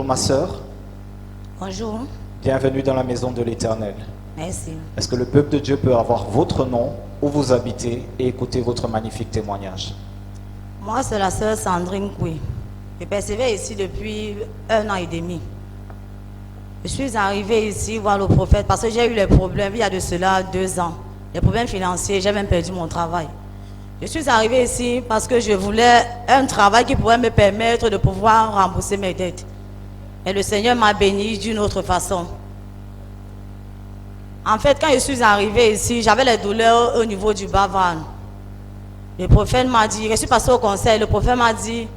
ma sœur. Bonjour. Bienvenue dans la maison de l'Éternel. Merci. Est-ce que le peuple de Dieu peut avoir votre nom, où vous habitez et écouter votre magnifique témoignage? Moi, c'est la sœur Sandrine Koui. Je persévère ici depuis 1 an et demi. Je suis arrivée ici voir le prophète parce que j'ai eu les problèmes il y a de cela 2 ans. Les problèmes financiers, j'ai même perdu mon travail. Je suis arrivée ici parce que je voulais un travail qui pourrait me permettre de pouvoir rembourser mes dettes. Et le Seigneur m'a béni d'une autre façon. En fait, quand je suis arrivée ici, j'avais les douleurs au niveau du bas-ventre. Le prophète m'a dit, je suis passée au conseil, le prophète m'a dit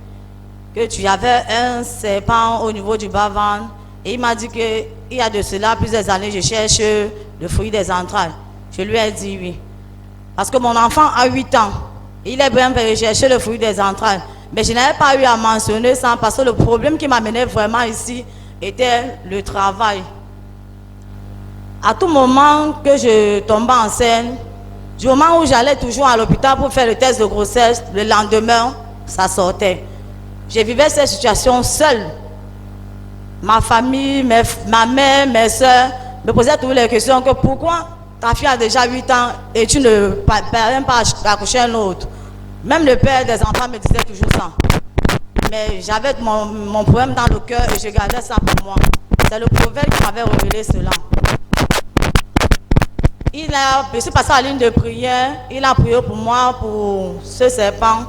que tu avais un serpent au niveau du bas-ventre. Et il m'a dit qu'il y a de cela plusieurs années, je cherche le fruit des entrailles. Je lui ai dit oui. Parce que mon enfant a 8 ans. Il est bien venu chercher le fruit des entrailles. Mais je n'avais pas eu à mentionner ça parce que le problème qui m'amenait vraiment ici était le travail. À tout moment que je tombais enceinte, du moment où j'allais toujours à l'hôpital pour faire le test de grossesse, le lendemain, ça sortait. Je vivais cette situation seule. Ma famille, ma mère, mes soeurs me posaient toutes les questions que pourquoi ta fille a déjà 8 ans et tu ne parviens pas à accoucher un autre. Même le père des enfants me disait toujours ça. Mais j'avais mon problème dans le cœur et je gardais ça pour moi. C'est le prophète qui m'avait révélé cela. Je suis passée à la ligne de prière, il a prié pour moi, pour ce serpent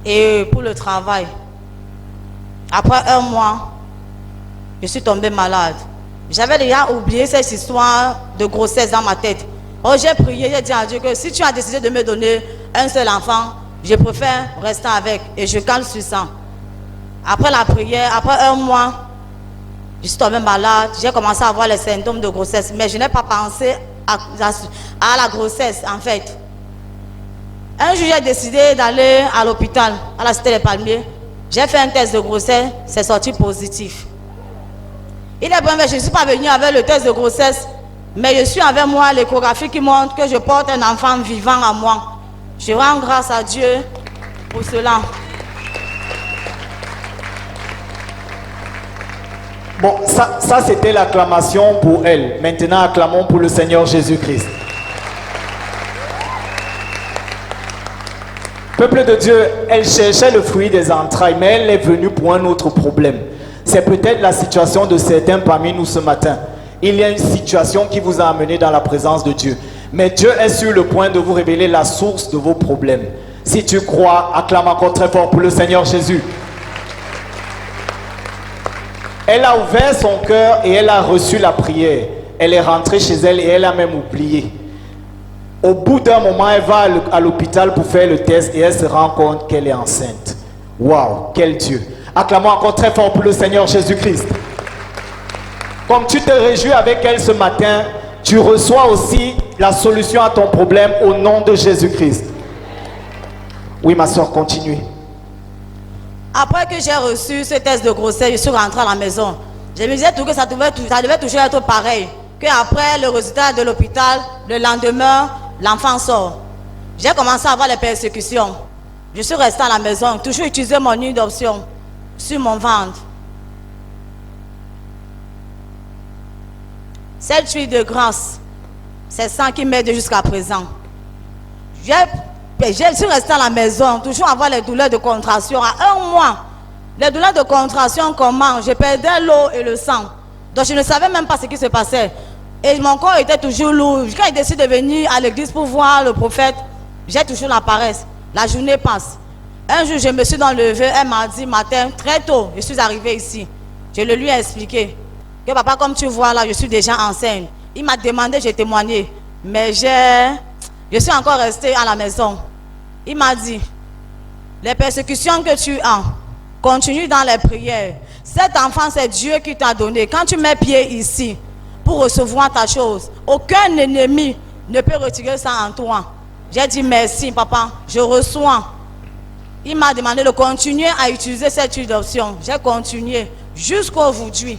et pour le travail. Après 1 mois, je suis tombée malade. J'avais déjà oublié cette histoire de grossesse dans ma tête. Oh, j'ai prié, j'ai dit à Dieu que si tu as décidé de me donner un seul enfant, je préfère rester avec et je calme sur ça. Après la prière, après 1 mois, je suis tombée malade, j'ai commencé à avoir les symptômes de grossesse, mais je n'ai pas pensé à la grossesse en fait. Un jour, j'ai décidé d'aller à l'hôpital, à la Cité des Palmiers. J'ai fait un test de grossesse, c'est sorti positif. Il est bon, mais je ne suis pas venue avec le test de grossesse, mais je suis avec moi l'échographie qui montre que je porte un enfant vivant en moi. Je rends grâce à Dieu pour cela. Bon, ça c'était l'acclamation pour elle. Maintenant, acclamons pour le Seigneur Jésus-Christ. Peuple de Dieu, elle cherchait le fruit des entrailles, mais elle est venue pour un autre problème. C'est peut-être la situation de certains parmi nous ce matin. Il y a une situation qui vous a amené dans la présence de Dieu. Mais Dieu est sur le point de vous révéler la source de vos problèmes. Si tu crois, acclame encore très fort pour le Seigneur Jésus. Elle a ouvert son cœur et elle a reçu la prière. Elle est rentrée chez elle et elle a même oublié. Au bout d'un moment, elle va à l'hôpital pour faire le test et elle se rend compte qu'elle est enceinte. Waouh, quel Dieu! Acclamons encore très fort pour le Seigneur Jésus-Christ. Comme tu te réjouis avec elle ce matin, tu reçois aussi la solution à ton problème au nom de Jésus-Christ. Oui, ma soeur, continue. Après que j'ai reçu ce test de grossesse, je suis rentrée à la maison. Je me disais tout que ça devait toujours être pareil. Qu'après le résultat de l'hôpital, le lendemain, l'enfant sort. J'ai commencé à avoir les persécutions. Je suis restée à la maison, toujours utiliser mon huile d'option sur mon ventre. Cette huile de grâce, c'est ça qui m'aide jusqu'à présent. Je suis restée à la maison, toujours avoir les douleurs de contraction. À 1 mois, les douleurs de contraction comment? Je perdais l'eau et le sang. Donc je ne savais même pas ce qui se passait. Et mon corps était toujours lourd. Quand je décide de venir à l'église pour voir le prophète, j'ai toujours la paresse. La journée passe. Un jour, je me suis enlevée, elle m'a dit matin, très tôt, je suis arrivée ici. Je le lui ai expliqué. Que papa, comme tu vois là, je suis déjà enceinte. Il m'a demandé, j'ai témoigné. Mais je suis encore restée à la maison. Il m'a dit, les persécutions que tu as, continue dans les prières. Cet enfant, c'est Dieu qui t'a donné. Quand tu mets pied ici, pour recevoir ta chose, aucun ennemi ne peut retirer ça en toi. J'ai dit merci, papa, je reçois. Il m'a demandé de continuer à utiliser cette huile d'option. J'ai continué jusqu'à aujourd'hui.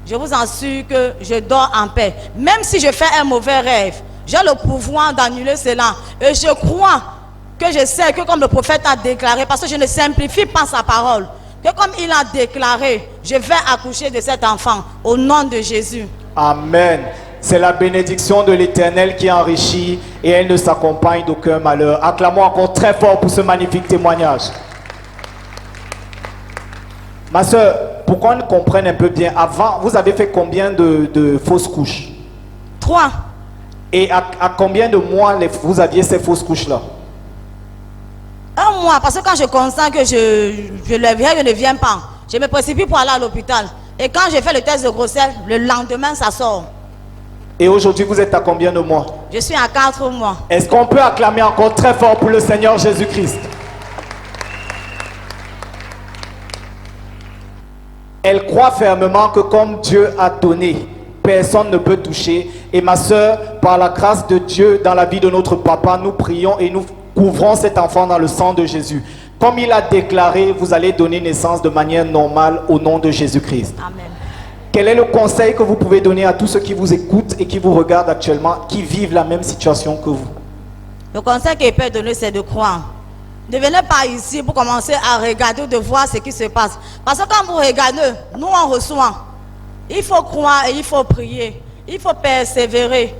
Je vous assure que je dors en paix. Même si je fais un mauvais rêve, j'ai le pouvoir d'annuler cela. Et je crois que je sais que comme le prophète a déclaré, parce que je ne simplifie pas sa parole, que comme il a déclaré je vais accoucher de cet enfant au nom de Jésus. Amen. C'est la bénédiction de l'Éternel qui enrichit et elle ne s'accompagne d'aucun malheur. Acclamons encore très fort pour ce magnifique témoignage. Ma soeur, pour qu'on comprenne un peu bien, avant, vous avez fait combien de fausses couches? 3. Et à combien de mois vous aviez ces fausses couches-là? 1 mois, parce que quand je constate que je ne viens pas, je me précipite pour aller à l'hôpital. Et quand j'ai fait le test de grossesse, le lendemain, ça sort. Et aujourd'hui, vous êtes à combien de mois? Je suis à 4 mois. Est-ce qu'on peut acclamer encore très fort pour le Seigneur Jésus-Christ? Elle croit fermement que comme Dieu a donné, personne ne peut toucher. Et ma soeur, par la grâce de Dieu dans la vie de notre papa, nous prions et nous couvrons cet enfant dans le sang de Jésus. Comme il a déclaré, vous allez donner naissance de manière normale au nom de Jésus-Christ. Amen. Quel est le conseil que vous pouvez donner à tous ceux qui vous écoutent et qui vous regardent actuellement, qui vivent la même situation que vous? Le conseil qu'il peut donner, c'est de croire. Ne venez pas ici pour commencer à regarder, de voir ce qui se passe. Parce que quand vous regardez, nous on reçoit. Il faut croire et il faut prier. Il faut persévérer.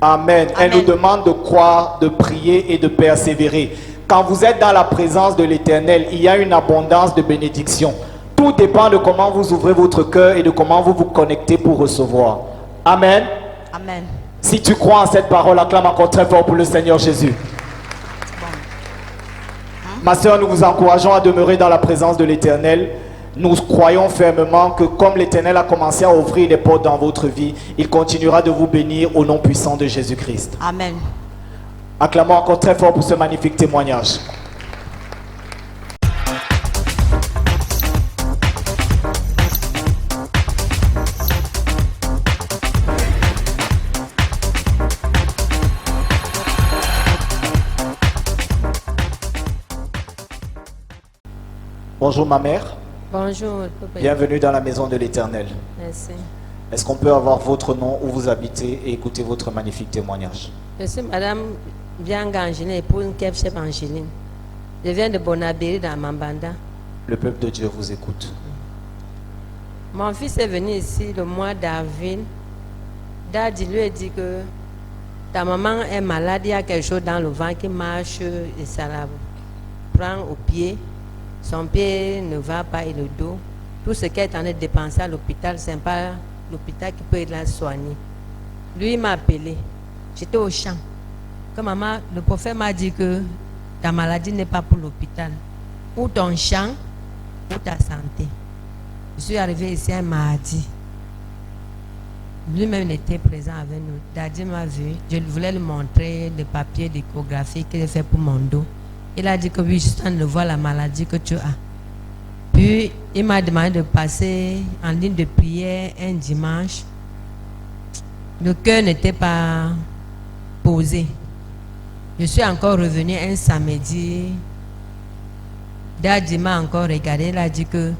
Amen. Elle Amen. nous demande de croire, de prier et de persévérer. Quand vous êtes dans la présence de l'Éternel, il y a une abondance de bénédictions. Tout dépend de comment vous ouvrez votre cœur et de comment vous vous connectez pour recevoir. Amen. Amen. Si tu crois en cette parole, acclame encore très fort pour le Seigneur Jésus. Ma soeur, nous vous encourageons à demeurer dans la présence de l'Éternel. Nous croyons fermement que comme l'Éternel a commencé à ouvrir les portes dans votre vie, il continuera de vous bénir au nom puissant de Jésus-Christ. Amen. Acclamons encore très fort pour ce magnifique témoignage. Bonjour ma mère. Bonjour, papa. Bienvenue dans la maison de l'Éternel. Merci. Est-ce qu'on peut avoir votre nom, où vous habitez et écouter votre magnifique témoignage? Je suis Madame Bianga Angeline, épouse Chef Angeline. Je viens de Bonabéry dans Mambanda. Le peuple de Dieu vous écoute. Mon fils est venu ici le mois d'avril. Daddy lui a dit que ta maman est malade, il y a quelque chose dans le ventre qui marche et ça la prend au pied. Son pied ne va pas et le dos. Tout ce qu'elle est en train de dépenser à l'hôpital, ce n'est pas l'hôpital qui peut la soigner. Lui, il m'a appelé. J'étais au champ. Comme maman, le prophète m'a dit que ta maladie n'est pas pour l'hôpital. Pour ton champ, pour ta santé. Je suis arrivé ici un mardi. Lui-même était présent avec nous. Daddy m'a vu. Je voulais lui montrer le papier d'échographie que j'ai fait pour mon dos. Il a dit que oui, je suis en train de voir la maladie que tu as. Puis, il m'a demandé de passer en ligne de prière un dimanche. Le cœur n'était pas posé. Je suis encore revenu un samedi. Daddy m'a encore regardé. Il a dit que,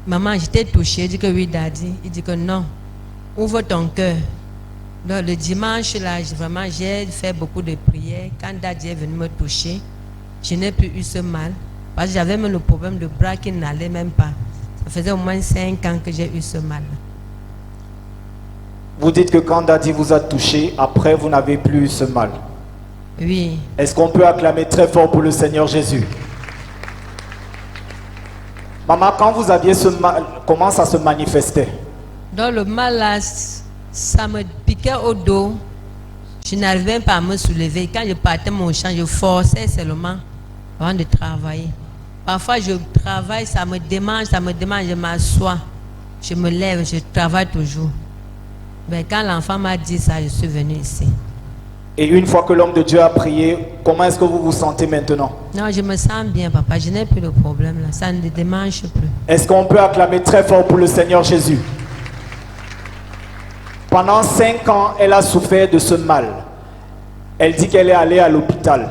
maman, j'étais touchée. Il dit que oui, Daddy. Il dit que non. Ouvre ton cœur. Donc, le dimanche, là, vraiment, j'ai fait beaucoup de prières. Quand Daddy est venu me toucher, je n'ai plus eu ce mal. Parce que j'avais même le problème de bras qui n'allait même pas. Ça faisait au moins 5 ans que j'ai eu ce mal. Vous dites que quand Daddy vous a touché, après vous n'avez plus eu ce mal. Oui. Est-ce qu'on peut acclamer très fort pour le Seigneur Jésus? Maman, quand vous aviez ce mal, comment ça se manifestait? Donc le mal là, ça me piquait au dos. Je n'arrivais pas à me soulever. Quand je partais mon champ, je forçais seulement avant de travailler. Parfois je travaille, ça me démange, je m'assois. Je me lève, je travaille toujours. Mais quand l'enfant m'a dit ça, je suis venue ici. Et une fois que l'homme de Dieu a prié, comment est-ce que vous vous sentez maintenant? Non, je me sens bien, papa. Je n'ai plus de problème là. Ça ne démange plus. Est-ce qu'on peut acclamer très fort pour le Seigneur Jésus? Pendant 5 ans, elle a souffert de ce mal. Elle dit qu'elle est allée à l'hôpital.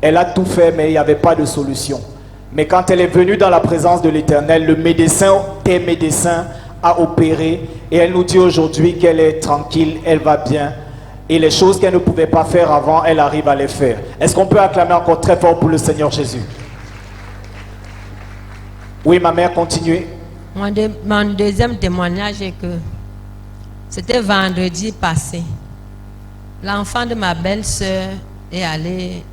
Elle a tout fait, mais il n'y avait pas de solution. Mais quand elle est venue dans la présence de l'Éternel, le médecin des médecins a opéré. Et elle nous dit aujourd'hui qu'elle est tranquille, elle va bien. Et les choses qu'elle ne pouvait pas faire avant, elle arrive à les faire. Est-ce qu'on peut acclamer encore très fort pour le Seigneur Jésus? Oui, ma mère, continuez. Mon deuxième témoignage est que c'était vendredi passé. L'enfant de ma belle-sœur est allée.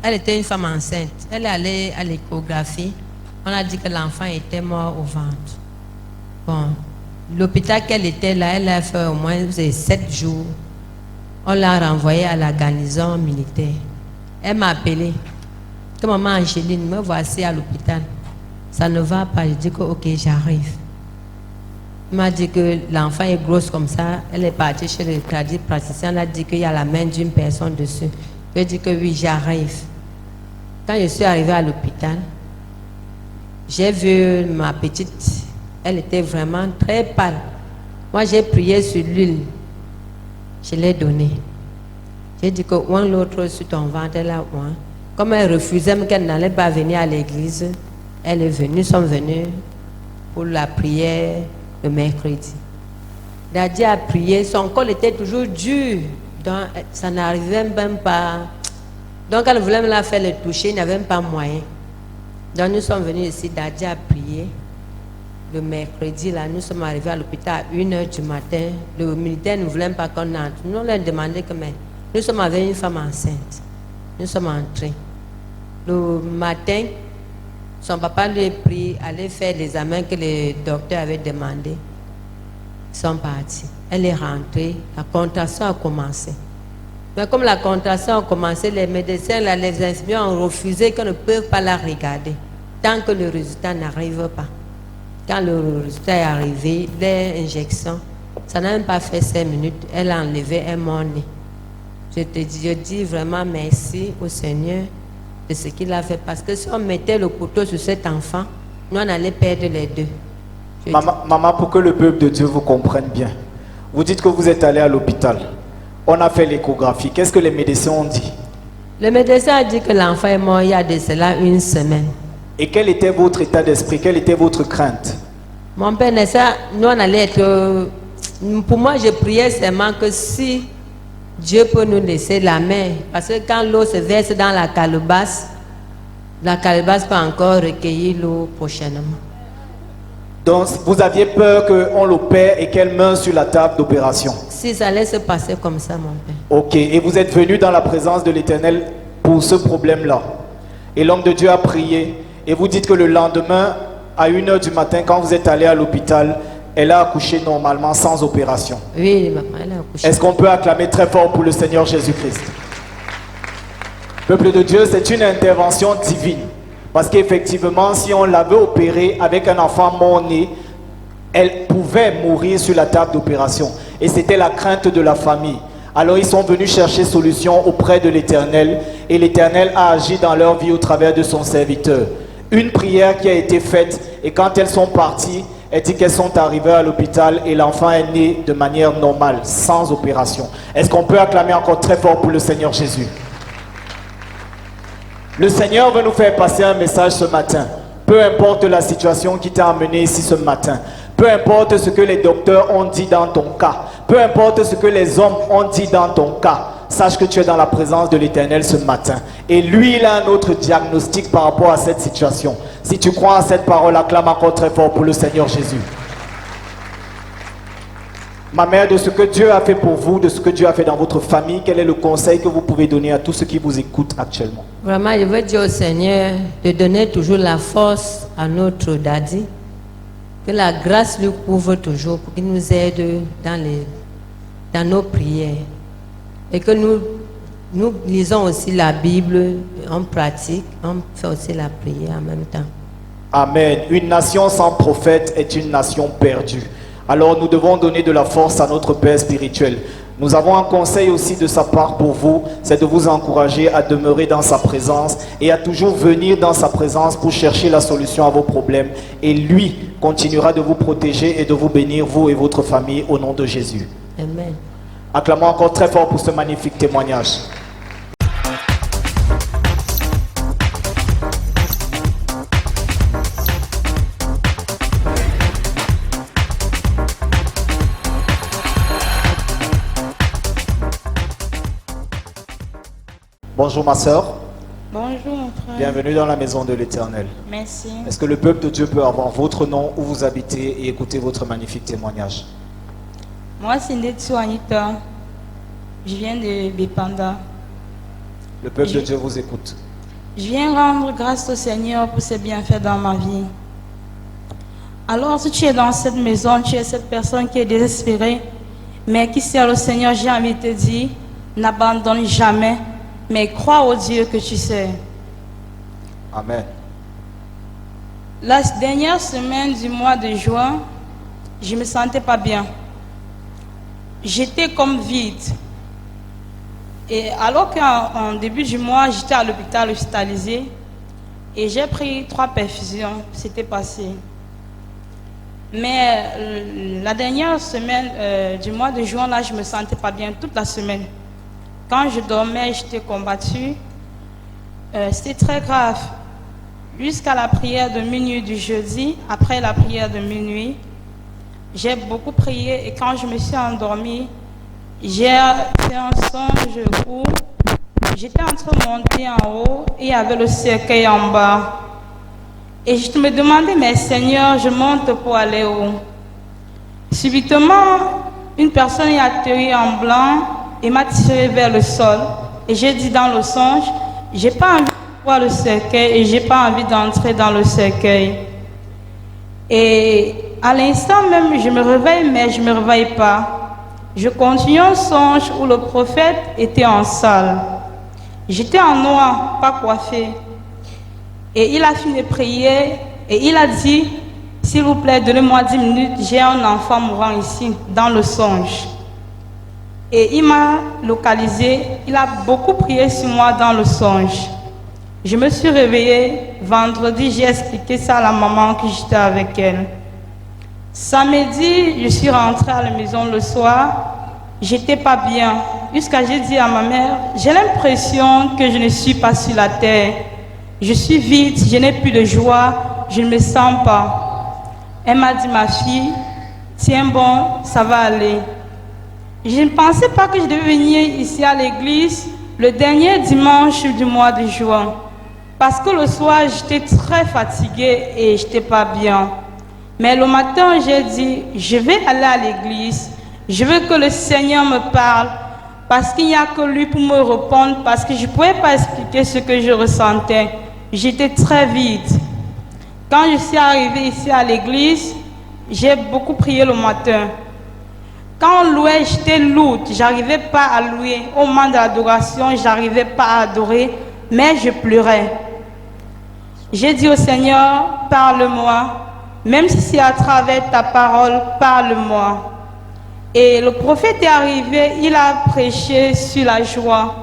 Elle était une femme enceinte. Elle est allée à l'échographie. On a dit que l'enfant était mort au ventre. Bon, l'hôpital qu'elle était là, elle a fait au moins 7 jours. On l'a renvoyée à la garnison militaire. Elle m'a appelé. Que maman Angéline, me voici à l'hôpital. Ça ne va pas. Je dis que ok, j'arrive. Elle m'a dit que l'enfant est grosse comme ça. Elle est partie chez le praticien. Elle a dit qu'il y a la main d'une personne dessus. Je dis que oui, j'arrive. Quand je suis arrivée à l'hôpital, j'ai vu ma petite. Elle était vraiment très pâle. Moi, j'ai prié sur l'huile. Je l'ai donnée. J'ai dit que ouin l'autre sur ton ventre, elle a ouin. Comme elle refusait qu'elle n'allait pas venir à l'église, elle est venue, nous sommes venus pour la prière le mercredi. Daddy a prié, son col était toujours dur. Donc, ça n'arrivait même pas. Donc, elle voulait me la faire le toucher, il n'y avait même pas moyen. Donc, nous sommes venus ici, Daddy a prié. Le mercredi, là, nous sommes arrivés à l'hôpital à 1h du matin. Le militaire ne voulait pas qu'on entre. Nous, on leur demandé que, mais nous sommes avec une femme enceinte. Nous sommes entrés. Le matin, son papa lui a pris, aller faire l'examen que le docteur avait demandé. Ils sont partis. Elle est rentrée. La contraction a commencé. Mais comme la contraction a commencé, les médecins, là, les infirmiers ont refusé qu'ils ne peuvent pas la regarder tant que le résultat n'arrive pas. Quand le résultat est arrivé, l'injection, ça n'a même pas fait 5 minutes. Elle a enlevé un mort-né. Je dis vraiment merci au Seigneur de ce qu'il a fait. Parce que si on mettait le couteau sur cet enfant, nous on allait perdre les deux. Maman, pour que le peuple de Dieu vous comprenne bien, vous dites que vous êtes allé à l'hôpital. On a fait l'échographie. Qu'est-ce que les médecins ont dit? Le médecin a dit que l'enfant est mort il y a de cela 1 semaine. Et quel était votre état d'esprit? Quelle était votre crainte? Mon père, nous on allait être... Pour moi, je priais seulement que si Dieu peut nous laisser la main, parce que quand l'eau se verse dans la calebasse peut encore recueillir l'eau prochainement. Donc, vous aviez peur qu'on l'opère et qu'elle meure sur la table d'opération? Si ça allait se passer comme ça, mon père. Ok, et vous êtes venu dans la présence de l'Éternel pour ce problème-là. Et l'homme de Dieu a prié. Et vous dites que le lendemain, à 1h du matin, quand vous êtes allé à l'hôpital, elle a accouché normalement, sans opération. Oui, maman, elle a accouché. Est-ce qu'on peut acclamer très fort pour le Seigneur Jésus-Christ? Peuple de Dieu, c'est une intervention divine. Parce qu'effectivement, si on l'avait opérée avec un enfant mort-né, elle pouvait mourir sur la table d'opération. Et c'était la crainte de la famille. Alors ils sont venus chercher solution auprès de l'Éternel. Et l'Éternel a agi dans leur vie au travers de son serviteur. Une prière qui a été faite. Et quand elles sont parties, elle dit qu'elles sont arrivées à l'hôpital et l'enfant est né de manière normale, sans opération. Est-ce qu'on peut acclamer encore très fort pour le Seigneur Jésus? Le Seigneur veut nous faire passer un message ce matin. Peu importe la situation qui t'a amené ici ce matin. Peu importe ce que les docteurs ont dit dans ton cas. Peu importe ce que les hommes ont dit dans ton cas. Sache que tu es dans la présence de l'Éternel ce matin. Et lui, il a un autre diagnostic par rapport à cette situation. Si tu crois à cette parole, acclame encore très fort pour le Seigneur Jésus. Ma mère, de ce que Dieu a fait pour vous, de ce que Dieu a fait dans votre famille, quel est le conseil que vous pouvez donner à tous ceux qui vous écoutent actuellement? Vraiment, je veux dire au Seigneur de donner toujours la force à notre daddy. Que la grâce lui couvre toujours pour qu'il nous aide dans nos prières. Et que nous lisons aussi la Bible, on pratique, on fait aussi la prière en même temps. Amen. Une nation sans prophète est une nation perdue. Alors nous devons donner de la force à notre Père spirituel. Nous avons un conseil aussi de sa part pour vous, c'est de vous encourager à demeurer dans sa présence et à toujours venir dans sa présence pour chercher la solution à vos problèmes. Et lui continuera de vous protéger et de vous bénir, vous et votre famille, au nom de Jésus. Amen. Acclamons encore très fort pour ce magnifique témoignage. Bonjour ma soeur. Bonjour mon frère. Bienvenue dans la maison de l'Éternel. Merci. Est-ce que le peuple de Dieu peut avoir votre nom, où vous habitez et écouter votre magnifique témoignage? Moi c'est Ndetsu Anita. Je viens de Bepanda. Le peuple de Dieu vous écoute. Je viens rendre grâce au Seigneur pour ses bienfaits dans ma vie. Alors si tu es dans cette maison, tu es cette personne qui est désespérée, mais qui sert le Seigneur, j'ai envie de te dire, n'abandonne jamais, mais crois au Dieu que tu sais. Amen. La dernière semaine du mois de juin, je me sentais pas bien. J'étais comme vide. Et alors qu'en début du mois, j'étais à l'hôpital hospitalisé et j'ai pris 3 perfusions, c'était passé. Mais la dernière semaine du mois de juin, là, je me sentais pas bien toute la semaine. Quand je dormais, j'étais combattue. C'était très grave. Jusqu'à la prière de minuit du jeudi, après la prière de minuit, j'ai beaucoup prié et quand je me suis endormie, j'ai fait un songe où j'étais en train de monter en haut et il y avait le cercueil en bas. Et je me demandais, mais Seigneur, je monte pour aller où? Subitement, une personne est atterrie en blanc et m'a tiré vers le sol. Et j'ai dit dans le songe, j'ai pas envie de voir le cercueil et j'ai pas envie d'entrer dans le cercueil. Et à l'instant même, je me réveille, mais je ne me réveille pas. Je continue un songe où le prophète était en salle. J'étais en noir, pas coiffé. Et il a fini de prier et il a dit, s'il vous plaît, donnez-moi 10 minutes, j'ai un enfant mourant ici, dans le songe. Et il m'a localisé, il a beaucoup prié sur moi dans le songe. Je me suis réveillée, vendredi, j'ai expliqué ça à la maman que j'étais avec elle. Samedi, je suis rentrée à la maison le soir, j'étais pas bien. Jusqu'à j'ai dit à ma mère, j'ai l'impression que je ne suis pas sur la terre. Je suis vide, je n'ai plus de joie, je ne me sens pas. Elle m'a dit, ma fille, tiens bon, ça va aller. Je ne pensais pas que je devais venir ici à l'église le dernier dimanche du mois de juin. Parce que le soir, j'étais très fatiguée et je n'étais pas bien. Mais le matin, j'ai dit, je vais aller à l'église. Je veux que le Seigneur me parle. Parce qu'il n'y a que lui pour me répondre. Parce que je ne pouvais pas expliquer ce que je ressentais. J'étais très vide. Quand je suis arrivée ici à l'église, j'ai beaucoup prié le matin. Quand on louait, j'étais lourde. Je n'arrivais pas à louer. Au moment de l'adoration, je n'arrivais pas à adorer. Mais je pleurais. J'ai dit au Seigneur, parle-moi. Même si c'est à travers ta parole, parle-moi. Et le prophète est arrivé, il a prêché sur la joie.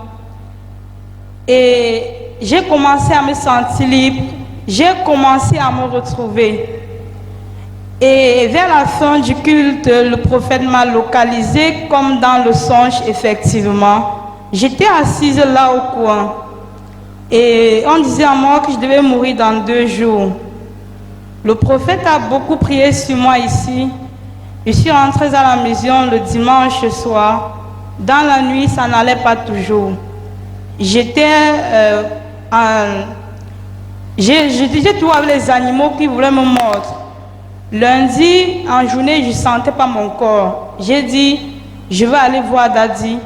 Et j'ai commencé à me sentir libre. J'ai commencé à me retrouver. Et vers la fin du culte, le prophète m'a localisé comme dans le songe, effectivement. J'étais assise là au coin. Et on disait à moi que je devais mourir dans 2 jours. Le prophète a beaucoup prié sur moi ici. Je suis rentrée à la maison le dimanche soir. Dans la nuit, ça n'allait pas toujours. J'étais tout avec les animaux qui voulaient me mordre. Lundi, en journée, je ne sentais pas mon corps. J'ai dit, je vais aller voir Daddy.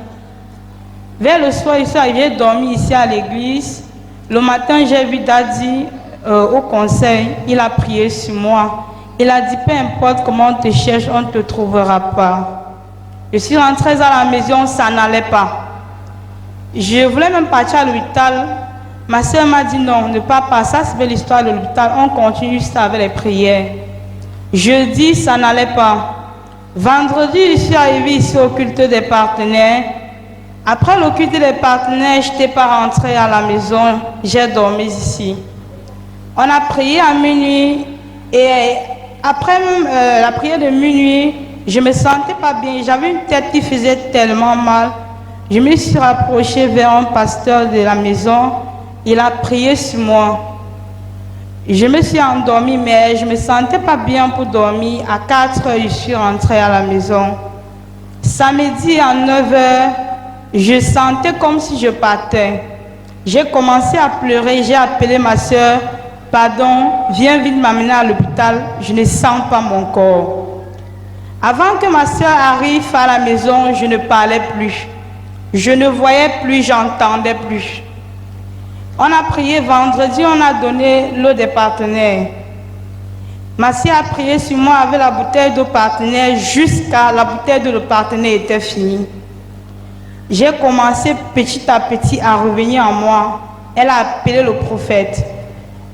Vers le soir, je suis arrivée dormir ici à l'église. Le matin, j'ai vu Daddy au conseil. Il a prié sur moi. Il a dit, peu importe comment on te cherche, on ne te trouvera pas. Je suis rentrée à la maison, ça n'allait pas. Je voulais même partir à l'hôpital. Ma soeur m'a dit non, ne pars pas. Ça, c'est l'histoire de l'hôpital. On continue juste avec les prières. Jeudi, ça n'allait pas. Vendredi, je suis arrivée ici au culte des partenaires. Après le culte des partenaires, je n'étais pas rentrée à la maison. J'ai dormi ici. On a prié à minuit. Et après la prière de minuit, je ne me sentais pas bien. J'avais une tête qui faisait tellement mal. Je me suis rapprochée vers un pasteur de la maison. Il a prié sur moi. Je me suis endormie, mais je ne me sentais pas bien pour dormir. À 4 heures, je suis rentrée à la maison. Samedi à 9 heures, je sentais comme si je partais. J'ai commencé à pleurer, j'ai appelé ma soeur. Pardon, viens vite m'amener à l'hôpital, je ne sens pas mon corps. Avant que ma soeur arrive à la maison, je ne parlais plus. Je ne voyais plus, j'entendais plus. On a prié vendredi, on a donné l'eau des partenaires. Ma soeur a prié sur moi avec la bouteille d'eau partenaire jusqu'à la bouteille d'eau partenaire était finie. J'ai commencé petit à petit à revenir en moi. Elle a appelé le prophète.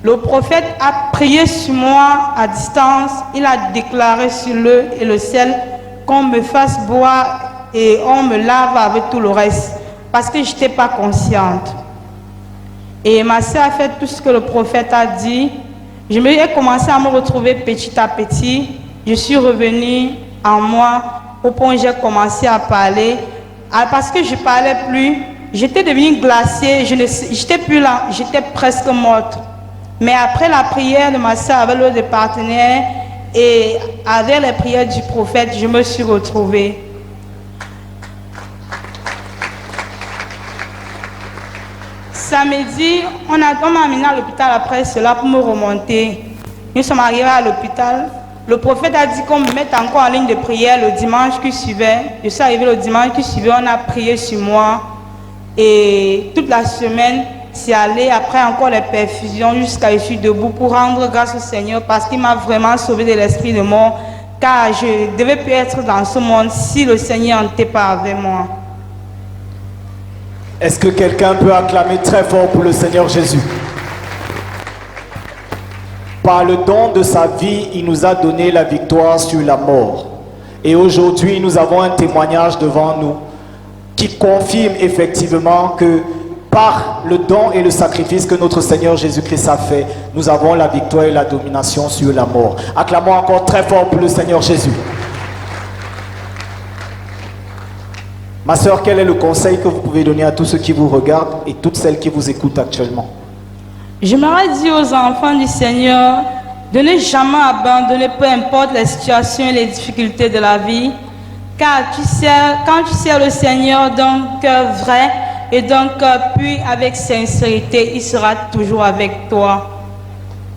Le prophète a prié sur moi à distance. Il a déclaré sur l'eau et le sel qu'on me fasse boire et on me lave avec tout le reste parce que je n'étais pas consciente. Et ma soeur a fait tout ce que le prophète a dit. J'ai commencé à me retrouver petit à petit. Je suis revenue en moi au point où j'ai commencé à parler. Parce que je ne parlais plus, j'étais devenue glacée, je n'étais plus là, j'étais presque morte. Mais après la prière de ma soeur avec l'autre partenaire et avec les prières du prophète, je me suis retrouvée. Samedi, on m'a amené à l'hôpital après cela pour me remonter. Nous sommes arrivés à l'hôpital. Le prophète a dit qu'on me mette encore en ligne de prière le dimanche qui suivait. Je suis arrivée le dimanche qui suivait, on a prié sur moi. Et toute la semaine, c'est allé après encore les perfusions jusqu'à je suis debout pour rendre grâce au Seigneur parce qu'il m'a vraiment sauvé de l'esprit de mort. Car je ne devais plus être dans ce monde si le Seigneur n'était pas avec moi. Est-ce que quelqu'un peut acclamer très fort pour le Seigneur Jésus? Par le don de sa vie, il nous a donné la victoire sur la mort. Et aujourd'hui, nous avons un témoignage devant nous qui confirme effectivement que par le don et le sacrifice que notre Seigneur Jésus-Christ a fait, nous avons la victoire et la domination sur la mort. Acclamons encore très fort pour le Seigneur Jésus. Ma sœur, quel est le conseil que vous pouvez donner à tous ceux qui vous regardent et toutes celles qui vous écoutent actuellement? J'aimerais dire aux enfants du Seigneur de ne jamais abandonner, peu importe les situations et les difficultés de la vie, car quand tu sers le Seigneur d'un cœur vrai et d'un cœur pur avec sincérité, il sera toujours avec toi.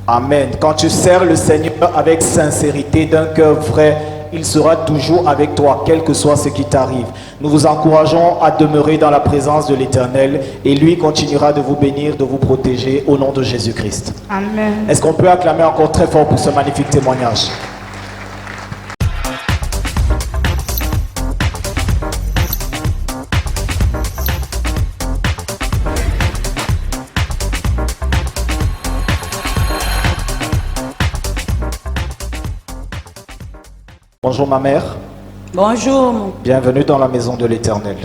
Amen. Quand tu sers le Seigneur avec sincérité, d'un cœur vrai, il sera toujours avec toi, quel que soit ce qui t'arrive. Nous vous encourageons à demeurer dans la présence de l'Éternel et lui continuera de vous bénir, de vous protéger au nom de Jésus-Christ. Amen. Est-ce qu'on peut acclamer encore très fort pour ce magnifique témoignage? Bonjour ma mère. Bonjour. Bienvenue dans la maison de l'Éternel.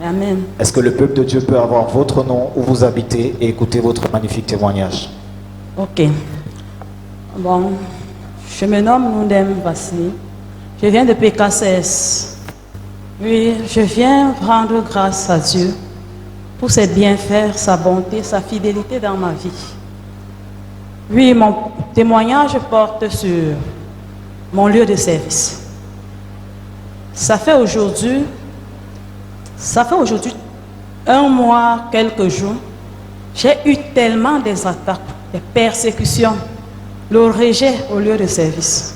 Amen. Est-ce que le peuple de Dieu peut avoir votre nom, où vous habitez et écouter votre magnifique témoignage? Ok. Bon, je me nomme Noundem Vassili. Je viens de PKCS. Oui, je viens rendre grâce à Dieu pour ses bienfaits, sa bonté, sa fidélité dans ma vie. Oui, mon témoignage porte sur mon lieu de service. Ça fait aujourd'hui 1 mois, quelques jours, j'ai eu tellement des attaques, des persécutions, le rejet au lieu de service.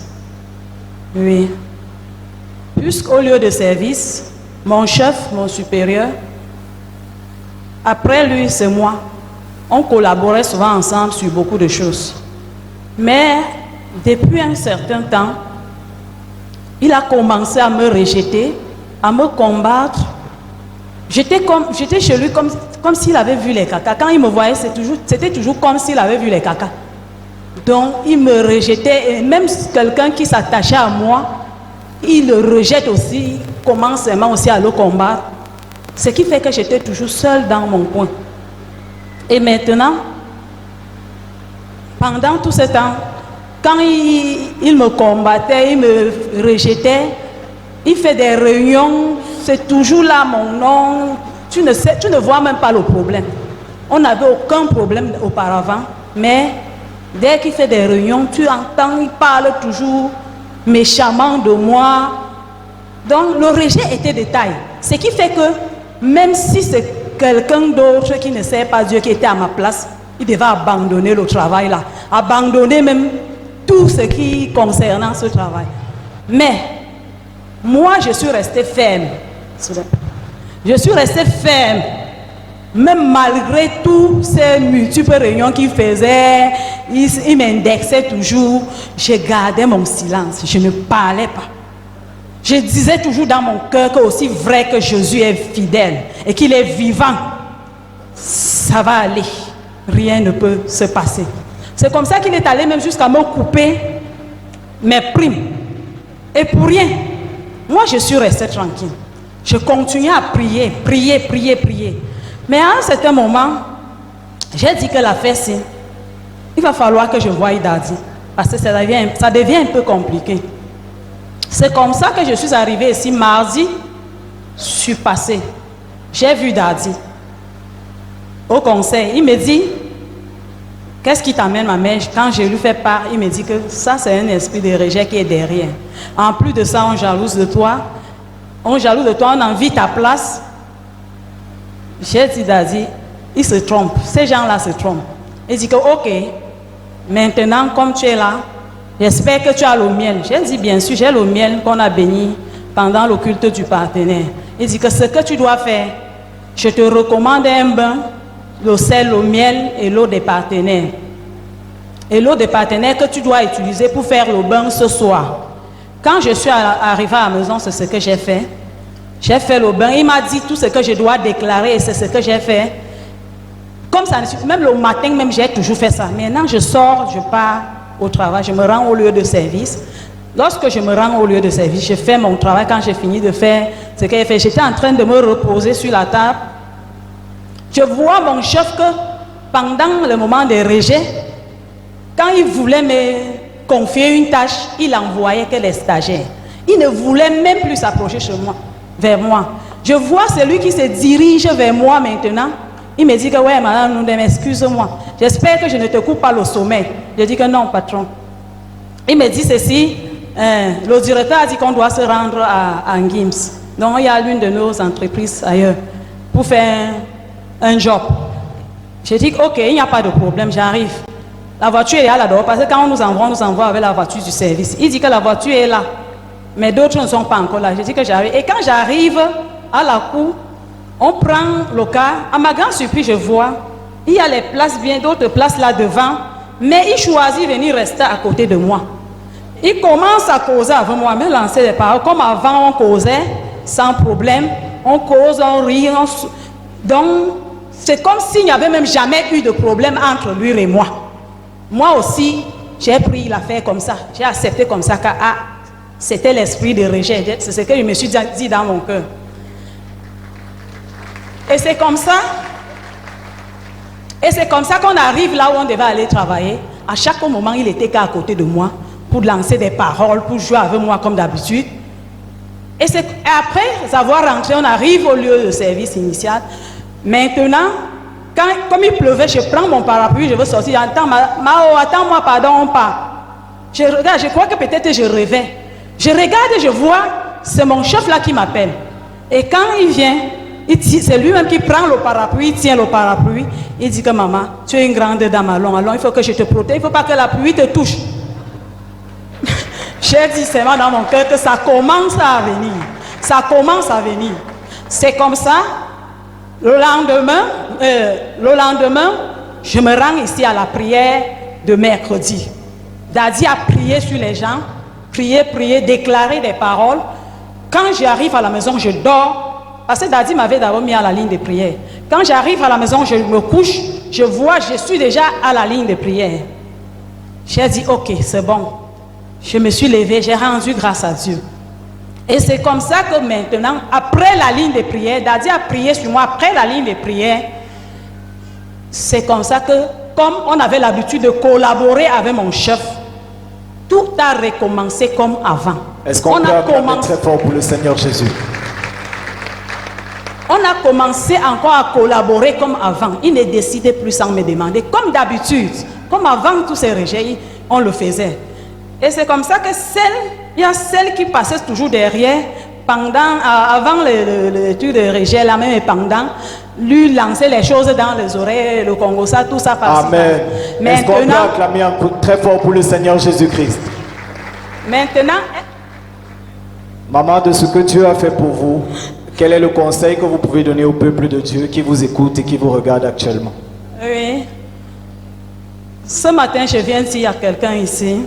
Oui. Puisqu'au lieu de service, mon chef, mon supérieur, après lui, c'est moi. On collaborait souvent ensemble sur beaucoup de choses. Mais depuis un certain temps, il a commencé à me rejeter, à me combattre. J'étais chez lui comme s'il avait vu les caca. Quand il me voyait, c'était toujours comme s'il avait vu les caca. Donc, il me rejetait. Et même quelqu'un qui s'attachait à moi, il le rejette aussi. Il commence aussi à le combattre. Ce qui fait que j'étais toujours seule dans mon coin. Et maintenant, pendant tout ce temps, quand il me combattait, il me rejetait, il fait des réunions, c'est toujours là mon nom. Tu ne vois même pas le problème. On n'avait aucun problème auparavant, mais dès qu'il fait des réunions, tu entends, il parle toujours méchamment de moi. Donc le rejet était de taille. Ce qui fait que même si quelqu'un d'autre qui ne sait pas Dieu, qui était à ma place, il devait abandonner le travail là, abandonner même tout ce qui concernait ce travail. Mais moi, je suis restée ferme. Je suis restée ferme, même malgré toutes ces multiples réunions qu'il faisait, il m'indexait toujours. Je gardais mon silence, je ne parlais pas. Je disais toujours dans mon cœur que aussi vrai que Jésus est fidèle et qu'il est vivant, ça va aller. Rien ne peut se passer. C'est comme ça qu'il est allé même jusqu'à me couper mes primes. Et pour rien, moi je suis restée tranquille. Je continuais à prier. Mais à un certain moment, j'ai dit que l'affaire, c'est, il va falloir que je voie Daddy. Parce que ça devient un peu compliqué. C'est comme ça que je suis arrivée ici mardi, je suis passée. J'ai vu Daddy au conseil. Il me dit, qu'est-ce qui t'amène ma mère? Quand je lui fais part, il me dit que ça c'est un esprit de rejet qui est derrière. En plus de ça, on jalouse de toi. On envie ta place. J'ai dit Daddy, il se trompe. Ces gens-là se trompent. Il dit que ok, maintenant comme tu es là, j'espère que tu as le miel. J'ai dit bien sûr, j'ai le miel qu'on a béni pendant le culte du partenaire. Il dit que ce que tu dois faire, je te recommande un bain, le sel, le miel et l'eau des partenaires. Et l'eau des partenaires que tu dois utiliser pour faire le bain ce soir. Quand je suis arrivée à la maison, c'est ce que j'ai fait. J'ai fait le bain. Il m'a dit tout ce que je dois déclarer et c'est ce que j'ai fait. Comme ça, même le matin, même j'ai toujours fait ça. Maintenant, je sors, je pars au travail, je me rends au lieu de service. Lorsque je me rends au lieu de service, je fais mon travail. Quand j'ai fini de faire ce que j'ai fait, j'étais en train de me reposer sur la table. Je vois mon chef que pendant le moment des rejets, quand il voulait me confier une tâche, il envoyait que les stagiaires. Il ne voulait même plus s'approcher vers moi. Je vois celui qui se dirige vers moi maintenant. Il me dit que ouais, madame, excuse-moi. J'espère que je ne te coupe pas le sommeil. Je dis que non, patron. Il me dit ceci. Le directeur a dit qu'on doit se rendre à Gims. Donc il y a l'une de nos entreprises ailleurs pour faire un job. Je dis ok, il n'y a pas de problème, j'arrive. La voiture est là-dedans parce que quand on nous envoie avec la voiture du service. Il dit que la voiture est là, mais d'autres ne sont pas encore là. Je dis que j'arrive. Et quand j'arrive à la cour, on prend le car. À ma grande surprise, je vois, il y a les places bien, d'autres places là devant, mais il choisit de venir rester à côté de moi. Il commence à causer avec moi, me lancer des paroles. Comme avant, on causait sans problème. On cause, on rit. Donc, c'est comme s'il n'y avait même jamais eu de problème entre lui et moi. Moi aussi, j'ai pris l'affaire comme ça. J'ai accepté comme ça que c'était l'esprit de rejet. C'est ce que je me suis dit dans mon cœur. Et c'est comme ça qu'on arrive là où on devait aller travailler. À chaque moment, il était qu'à côté de moi pour lancer des paroles, pour jouer avec moi comme d'habitude. Et après avoir rentré, on arrive au lieu de service initial. Maintenant, comme il pleuvait, je prends mon parapluie, je veux sortir. Attends-moi, pardon, on part. Je regarde, je crois que peut-être je rêvais. Je regarde et je vois, c'est mon chef là qui m'appelle. Et quand il vient, c'est lui-même qui prend le parapluie, il tient le parapluie. Il dit que maman, tu es une grande dame, allons, il faut que je te protège, il ne faut pas que la pluie te touche. J'ai dit seulement dans mon cœur que ça commence à venir. Ça commence à venir. C'est comme ça. Le lendemain, je me rends ici à la prière de mercredi. Daddy a prié sur les gens, prié, déclaré des paroles. Quand j'arrive à la maison, je dors. Parce que Daddy m'avait d'abord mis à la ligne de prière. Quand j'arrive à la maison, je me couche, je vois, je suis déjà à la ligne de prière. J'ai dit, ok, c'est bon. Je me suis levée, j'ai rendu grâce à Dieu. Et c'est comme ça que maintenant, après la ligne de prière, Daddy a prié sur moi, après la ligne de prière, c'est comme ça que, comme on avait l'habitude de collaborer avec mon chef, tout a recommencé comme avant. Est-ce qu'on peut acclamer très fort pour le Seigneur Jésus? On a commencé encore à collaborer comme avant. Il ne décidait plus sans me demander, comme d'habitude, comme avant tous ces rejets, on le faisait. Et c'est comme ça que il y a celle qui passait toujours derrière, avant l'étude de rejet, là même et pendant, lui lancer les choses dans les oreilles, le Congo, ça, tout ça passe. Amen. Est-ce qu'on peut Maintenant, acclamer un coup très fort pour le Seigneur Jésus-Christ? maintenant, Maman, de ce que Dieu a fait pour vous, quel est le conseil que vous pouvez donner au peuple de Dieu qui vous écoute et qui vous regarde actuellement? oui. Ce matin, je viens dire à quelqu'un ici,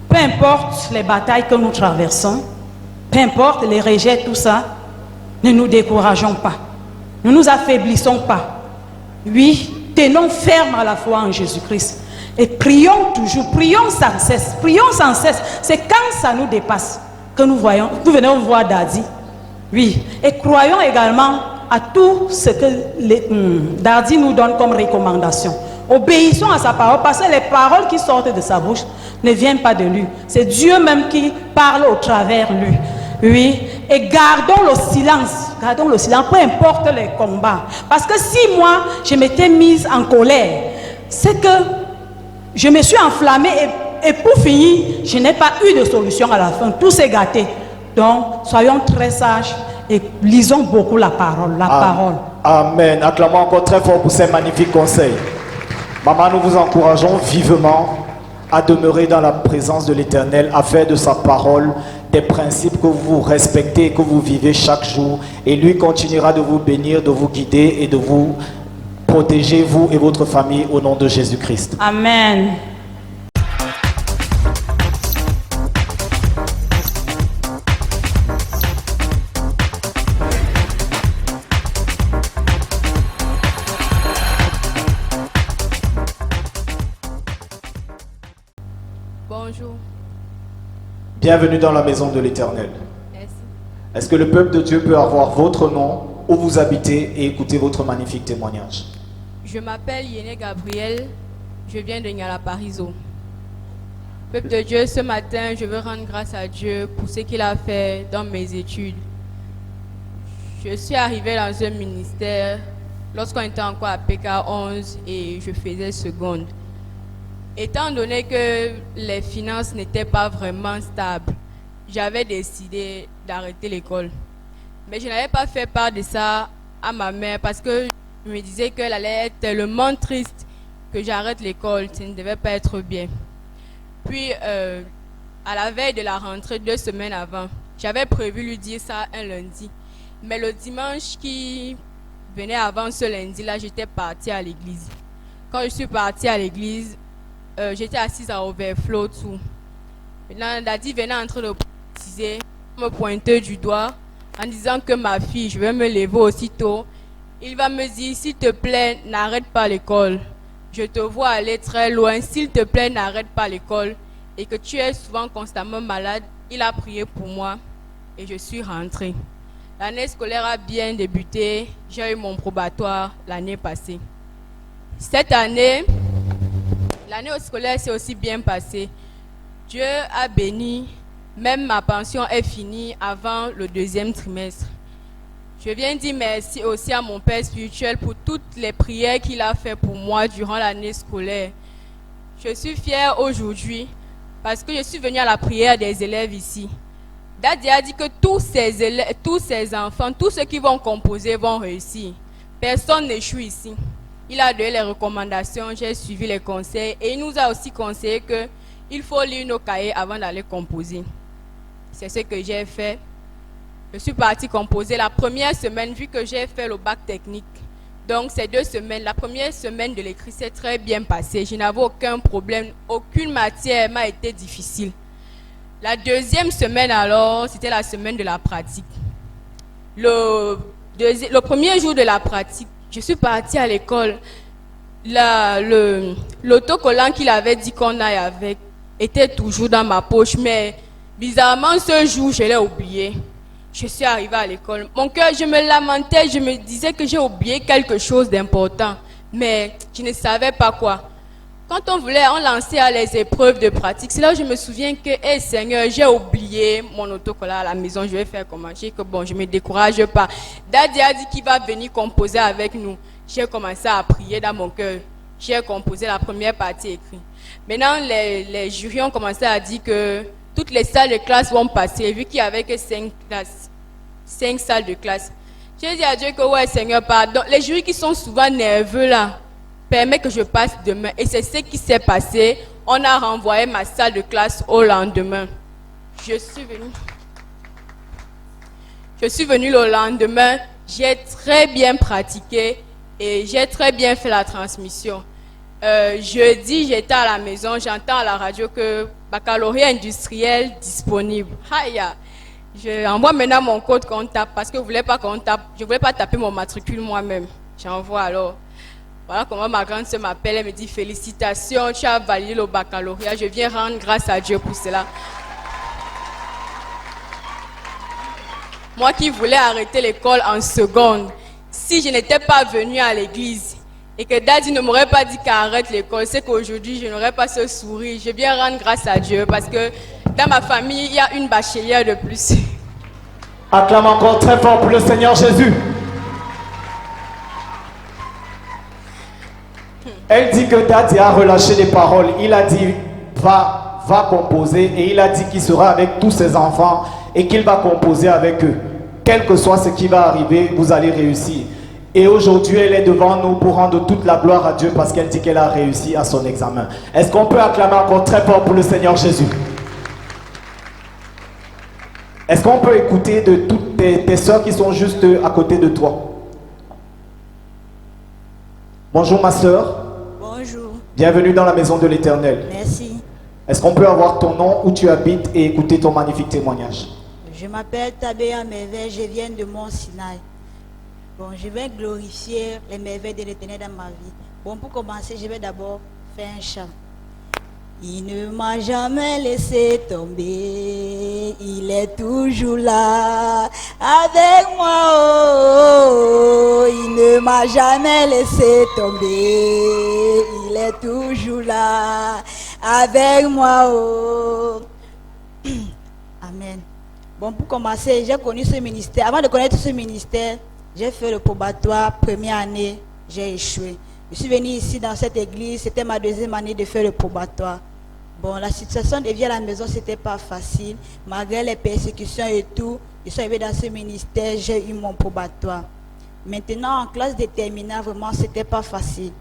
peu importe les batailles que nous traversons, peu importe les rejets, tout ça, ne nous décourageons pas. Ne nous affaiblissons pas. Oui, tenons ferme à la foi en Jésus-Christ. Et prions toujours, prions sans cesse, prions sans cesse. C'est quand ça nous dépasse que nous venons voir Dadi. Oui, et croyons également à tout ce que Dadi nous donne comme recommandation. Obéissons à sa parole, parce que les paroles qui sortent de sa bouche ne viennent pas de lui. C'est Dieu même qui parle au travers de lui. Oui, et gardons le silence, peu importe les combats. Parce que si moi, je m'étais mise en colère, c'est que je me suis enflammée et pour finir, je n'ai pas eu de solution à la fin. Tout s'est gâté. Donc, soyons très sages et lisons beaucoup la parole. Parole. Amen. Acclamons encore très fort pour ces magnifiques conseils. Maman, nous vous encourageons vivement à demeurer dans la présence de l'Éternel, à faire de sa parole des principes que vous respectez et que vous vivez chaque jour. Et lui continuera de vous bénir, de vous guider et de vous protéger, vous et votre famille, au nom de Jésus-Christ. Amen. Bonjour. Bienvenue dans la maison de l'Éternel. Merci. Est-ce que le peuple de Dieu peut avoir votre nom, où vous habitez et écouter votre magnifique témoignage? Je m'appelle Yéné Gabriel. Je viens de Nyala-Parizo. Peuple de Dieu, ce matin, je veux rendre grâce à Dieu pour ce qu'il a fait dans mes études. Je suis arrivée dans un ministère lorsqu'on était encore à PK11 et je faisais seconde. Étant donné que les finances n'étaient pas vraiment stables, j'avais décidé d'arrêter l'école. Mais je n'avais pas fait part de ça à ma mère parce que je me disais qu'elle allait être tellement triste que j'arrête l'école, ça ne devait pas être bien. Puis, à la veille de la rentrée, 2 semaines avant, j'avais prévu lui dire ça un lundi. Mais le dimanche qui venait avant ce lundi-là, j'étais partie à l'église. Quand je suis partie à l'église, j'étais assise à overflow tout. Maintenant, Daddy venait en train de préciser, me pointer du doigt en disant que ma fille, je vais me lever aussitôt. Il va me dire, s'il te plaît, n'arrête pas l'école. Je te vois aller très loin, s'il te plaît, n'arrête pas l'école. Et que tu es souvent constamment malade. Il a prié pour moi et je suis rentrée. L'année scolaire a bien débuté. J'ai eu mon probatoire l'année passée. Cette année, l'année scolaire s'est aussi bien passée. Dieu a béni. Même ma pension est finie avant le 2e trimestre. Je viens dire merci aussi à mon Père spirituel pour toutes les prières qu'il a fait pour moi durant l'année scolaire. Je suis fière aujourd'hui parce que je suis venue à la prière des élèves ici. Daddy a dit que tous ces enfants, tous ceux qui vont composer vont réussir. Personne n'échoue ici. Il a donné les recommandations, j'ai suivi les conseils et il nous a aussi conseillé qu'il faut lire nos cahiers avant d'aller composer. C'est ce que j'ai fait. Je suis partie composer la première semaine vu que j'ai fait le bac technique. Donc ces 2 semaines, la première semaine de l'écrit s'est très bien passée. Je n'avais aucun problème, aucune matière m'a été difficile. La 2e semaine alors, c'était la semaine de la pratique. Le premier jour de la pratique, je suis partie à l'école. L'autocollant qu'il avait dit qu'on aille avec était toujours dans ma poche, mais bizarrement ce jour, je l'ai oublié. Je suis arrivée à l'école. Mon cœur, je me lamentais, je me disais que j'ai oublié quelque chose d'important, mais je ne savais pas quoi. Quand on lançait à les épreuves de pratique, c'est là où je me souviens que, hey Seigneur, j'ai oublié mon autocollant à la maison, je vais faire comment? J'ai que bon, je ne me décourage pas. Daddy a dit qu'il va venir composer avec nous. J'ai commencé à prier dans mon cœur. J'ai composé la première partie écrite. Maintenant, les jurys ont commencé à dire que toutes les salles de classe vont passer, vu qu'il n'y avait que 5 salles de classe. J'ai dit à Dieu que ouais Seigneur, pardon. Les jurys qui sont souvent nerveux là, permet que je passe demain. Et c'est ce qui s'est passé. On a renvoyé ma salle de classe au lendemain. Je suis venue le lendemain. J'ai très bien pratiqué et j'ai très bien fait la transmission. Jeudi, j'étais à la maison, j'entends à la radio que baccalauréat industriel disponible. Aïe, je envoie maintenant mon code comptable parce que je voulais pas taper mon matricule moi-même. J'envoie alors. Voilà comment ma grande soeur m'appelle, elle me dit félicitations, tu as validé le baccalauréat, je viens rendre grâce à Dieu pour cela. Moi qui voulais arrêter l'école en seconde, si je n'étais pas venue à l'église et que Daddy ne m'aurait pas dit qu'arrête l'école, c'est qu'aujourd'hui je n'aurais pas ce sourire. Je viens rendre grâce à Dieu parce que dans ma famille, il y a une bachelière de plus. Acclame encore très fort pour le Seigneur Jésus. Elle dit que Daddy a relâché les paroles. Il a dit, va composer. Et il a dit qu'il sera avec tous ses enfants et qu'il va composer avec eux. Quel que soit ce qui va arriver, vous allez réussir. Et aujourd'hui, elle est devant nous pour rendre toute la gloire à Dieu parce qu'elle dit qu'elle a réussi à son examen. Est-ce qu'on peut acclamer encore très fort pour le Seigneur Jésus? Est-ce qu'on peut écouter de toutes tes soeurs qui sont juste à côté de toi? Bonjour ma soeur. Bonjour. Bienvenue dans la maison de l'Éternel. Merci. Est-ce qu'on peut avoir ton nom, où tu habites et écouter ton magnifique témoignage? Je m'appelle Tabea Merveille, je viens de Mont-Sinaï. Bon, je vais glorifier les merveilles de l'Éternel dans ma vie. Bon, pour commencer, je vais d'abord faire un chant. Il ne m'a jamais laissé tomber, il est toujours là avec moi. Oh, il ne m'a jamais laissé tomber, il est toujours là avec moi. Oh. Amen. Bon, pour commencer, j'ai connu ce ministère. Avant de connaître ce ministère, j'ai fait le probatoire, première année, j'ai échoué. Je suis venue ici dans cette église, c'était ma deuxième année de faire le probatoire. Bon, la situation de vie à la maison, c'était pas facile. Malgré les persécutions et tout, je suis arrivée dans ce ministère, j'ai eu mon probatoire. Maintenant, en classe de terminale, vraiment, c'était pas facile.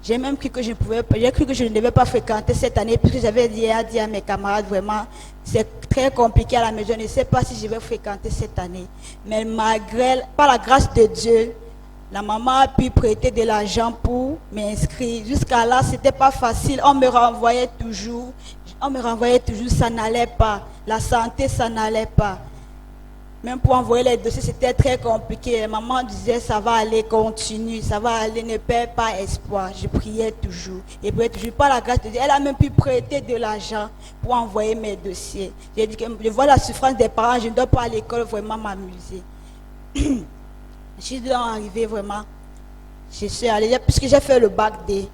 J'ai même cru que je ne devais pas fréquenter cette année, puisque j'avais dit à mes camarades, vraiment, c'est très compliqué à la maison, je ne sais pas si je vais fréquenter cette année. Mais malgré, par la grâce de Dieu, la maman a pu prêter de l'argent pour m'inscrire. Jusqu'à là, c'était pas facile. On me renvoyait toujours, ça n'allait pas. La santé, ça n'allait pas. Même pour envoyer les dossiers, c'était très compliqué. La maman disait, ça va aller, continue, ça va aller, ne perds pas espoir. Je priais toujours. Et toujours par la grâce de Dieu. Elle a même pu prêter de l'argent pour envoyer mes dossiers. J'ai dit que je vois la souffrance des parents, je ne dois pas à l'école vraiment m'amuser. Je suis donc arrivée vraiment. Je suis allée, puisque j'ai fait le bac D.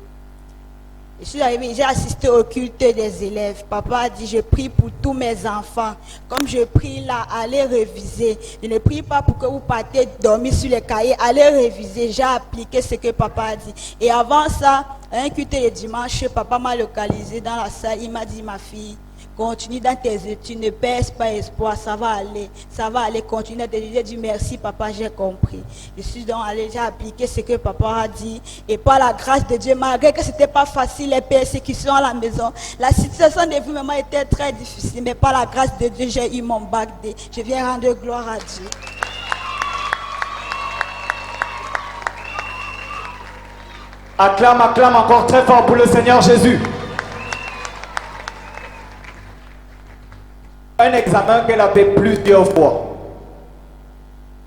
Je suis arrivée, j'ai assisté au culte des élèves. Papa a dit, je prie pour tous mes enfants. Comme je prie là, allez réviser. Je ne prie pas pour que vous partez dormir sur les cahiers. Allez réviser. J'ai appliqué ce que papa a dit. Et avant ça, un culte le dimanche, papa m'a localisé dans la salle. Il m'a dit, ma fille, continue dans tes études, ne perds pas espoir, ça va aller, continue dans tes études. J'ai dit merci papa, j'ai compris. Je suis donc allée, j'ai appliqué ce que papa a dit, et par la grâce de Dieu, malgré que c'était pas facile, les persécutions à la maison, la situation de vie maman était très difficile, mais par la grâce de Dieu, j'ai eu mon bac D. Je viens rendre gloire à Dieu. Acclame encore très fort pour le Seigneur Jésus. Un examen qu'elle avait plusieurs fois.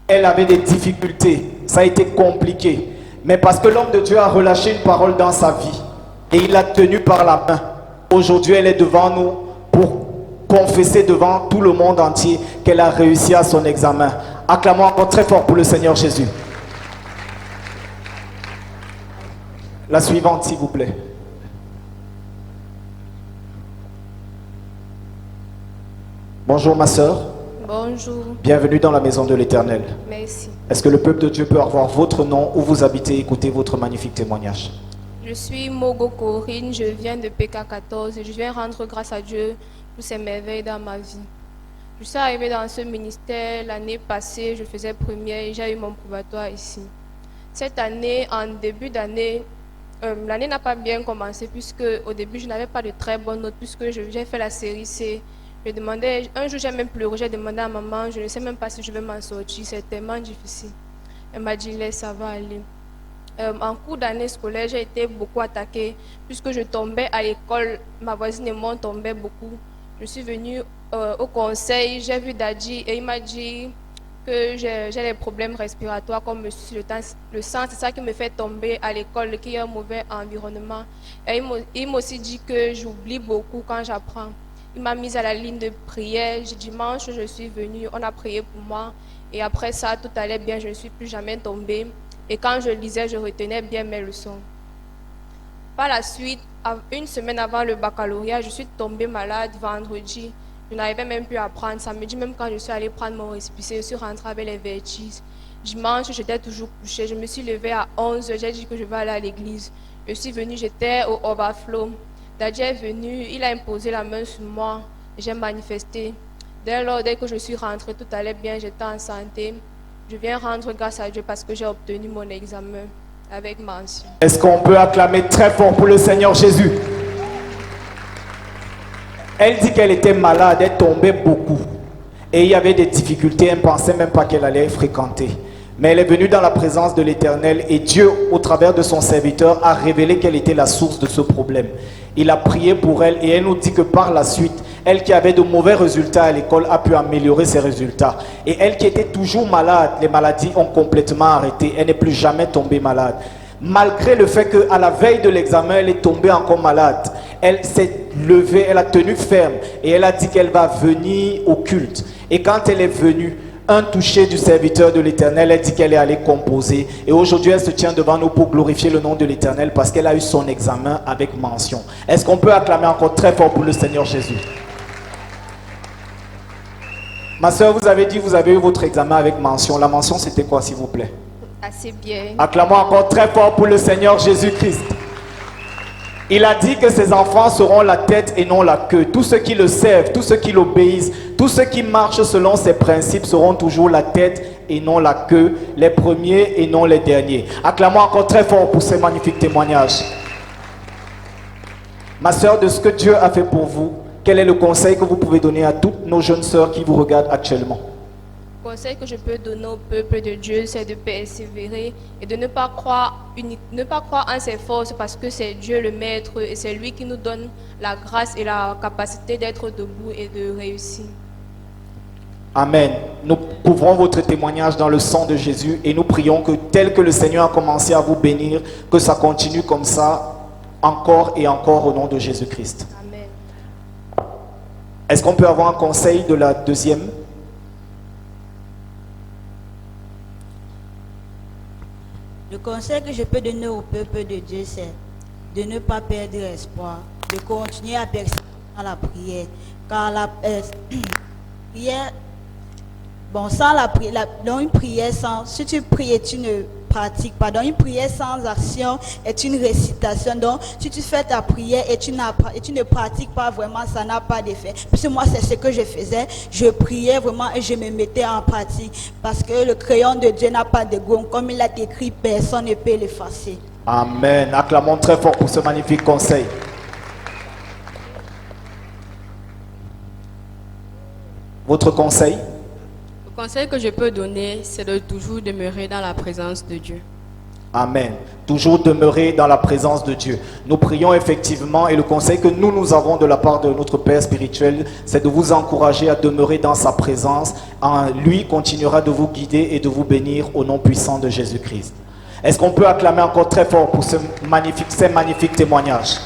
Elle avait des difficultés. Ça a été compliqué. Mais parce que l'homme de Dieu a relâché une parole dans sa vie. Et il l'a tenue par la main. Aujourd'hui, elle est devant nous pour confesser devant tout le monde entier qu'elle a réussi à son examen. Acclamons encore très fort pour le Seigneur Jésus. La suivante, s'il vous plaît. Bonjour ma soeur. Bonjour. Bienvenue dans la maison de l'Éternel. Merci. Est-ce que le peuple de Dieu peut avoir votre nom, où vous habitez, écouter votre magnifique témoignage? Je suis Mogo Corinne, je viens de PK14 et je viens rendre grâce à Dieu pour ses merveilles dans ma vie. Je suis arrivée dans ce ministère l'année passée, je faisais première et j'ai eu mon probatoire ici. Cette année, en début d'année, l'année n'a pas bien commencé puisque au début je n'avais pas de très bonnes notes puisque j'ai fait la série C. Un jour j'ai même pleuré, j'ai demandé à maman, je ne sais même pas si je vais m'en sortir, c'est tellement difficile. Elle m'a dit, laisse, ça va aller. En cours d'année scolaire, j'ai été beaucoup attaquée puisque je tombais à l'école, ma voisine et moi on tombait beaucoup. Je suis venue au conseil, j'ai vu Dadji et il m'a dit que j'ai des problèmes respiratoires comme le sang, c'est ça qui me fait tomber à l'école, qui est un mauvais environnement. Et il m'a aussi dit que j'oublie beaucoup quand j'apprends. Il m'a mise à la ligne de prière. Dimanche, je suis venue, on a prié pour moi. Et après ça, tout allait bien, je ne suis plus jamais tombée. Et quand je lisais, je retenais bien mes leçons. Par la suite, une semaine avant le baccalauréat, je suis tombée malade vendredi. Je n'arrivais même plus à apprendre. Samedi, même quand je suis allée prendre mon récépissé, je suis rentrée avec les vertiges. Dimanche, j'étais toujours couchée. Je me suis levée à 11h, j'ai dit que je vais aller à l'église. Je suis venue, j'étais au overflow. Dadji est venu, il a imposé la main sur moi, j'ai manifesté. Dès que je suis rentrée, tout allait bien, j'étais en santé. Je viens rendre grâce à Dieu parce que j'ai obtenu mon examen avec mention. Est-ce qu'on peut acclamer très fort pour le Seigneur Jésus? Elle dit qu'elle était malade, elle tombait beaucoup. Et il y avait des difficultés, elle ne pensait même pas qu'elle allait fréquenter. Mais elle est venue dans la présence de l'Éternel et Dieu, au travers de son serviteur, a révélé quelle était la source de ce problème. Il a prié pour elle et elle nous dit que par la suite, elle qui avait de mauvais résultats à l'école a pu améliorer ses résultats. Et elle qui était toujours malade, les maladies ont complètement arrêté. Elle n'est plus jamais tombée malade. Malgré le fait qu'à la veille de l'examen, elle est tombée encore malade. Elle s'est levée, elle a tenu ferme et elle a dit qu'elle va venir au culte. Et quand elle est venue, un toucher du serviteur de l'Éternel, elle dit qu'elle est allée composer. Et aujourd'hui, elle se tient devant nous pour glorifier le nom de l'Éternel parce qu'elle a eu son examen avec mention. Est-ce qu'on peut acclamer encore très fort pour le Seigneur Jésus? Ma soeur, vous avez dit que vous avez eu votre examen avec mention. La mention, c'était quoi, s'il vous plaît? Assez bien. Acclamons encore très fort pour le Seigneur Jésus-Christ. Il a dit que ses enfants seront la tête et non la queue. Tous ceux qui le servent, tous ceux qui l'obéissent, tous ceux qui marchent selon ses principes seront toujours la tête et non la queue, les premiers et non les derniers. Acclamons encore très fort pour ces magnifiques témoignages. Ma soeur, de ce que Dieu a fait pour vous, quel est le conseil que vous pouvez donner à toutes nos jeunes sœurs qui vous regardent actuellement? Le conseil que je peux donner au peuple de Dieu, c'est de persévérer et de ne pas croire en ses forces parce que c'est Dieu le Maître et c'est lui qui nous donne la grâce et la capacité d'être debout et de réussir. Amen. Nous couvrons votre témoignage dans le sang de Jésus et nous prions que tel que le Seigneur a commencé à vous bénir, que ça continue comme ça encore et encore au nom de Jésus-Christ. Amen. Est-ce qu'on peut avoir un conseil de la deuxième? Le conseil que je peux donner au peuple de Dieu, c'est de ne pas perdre espoir, de continuer à persévérer dans la prière. Car la prière, sans la prière, dans une prière sans, si tu pries et tu ne pratiques pas, dans une prière sans action est une récitation. Donc, si tu fais ta prière et tu ne pratiques pas vraiment, ça n'a pas d'effet. Parce que moi, c'est ce que je faisais. Je priais vraiment et je me mettais en pratique. Parce que le crayon de Dieu n'a pas de gomme. Comme il a écrit, personne ne peut l'effacer. Amen. Acclamons très fort pour ce magnifique conseil. Votre conseil? Le conseil que je peux donner, c'est de toujours demeurer dans la présence de Dieu. Amen. Toujours demeurer dans la présence de Dieu. Nous prions effectivement et le conseil que nous avons de la part de notre Père spirituel, c'est de vous encourager à demeurer dans sa présence. Lui continuera de vous guider et de vous bénir au nom puissant de Jésus-Christ. Est-ce qu'on peut acclamer encore très fort pour ces magnifiques témoignages?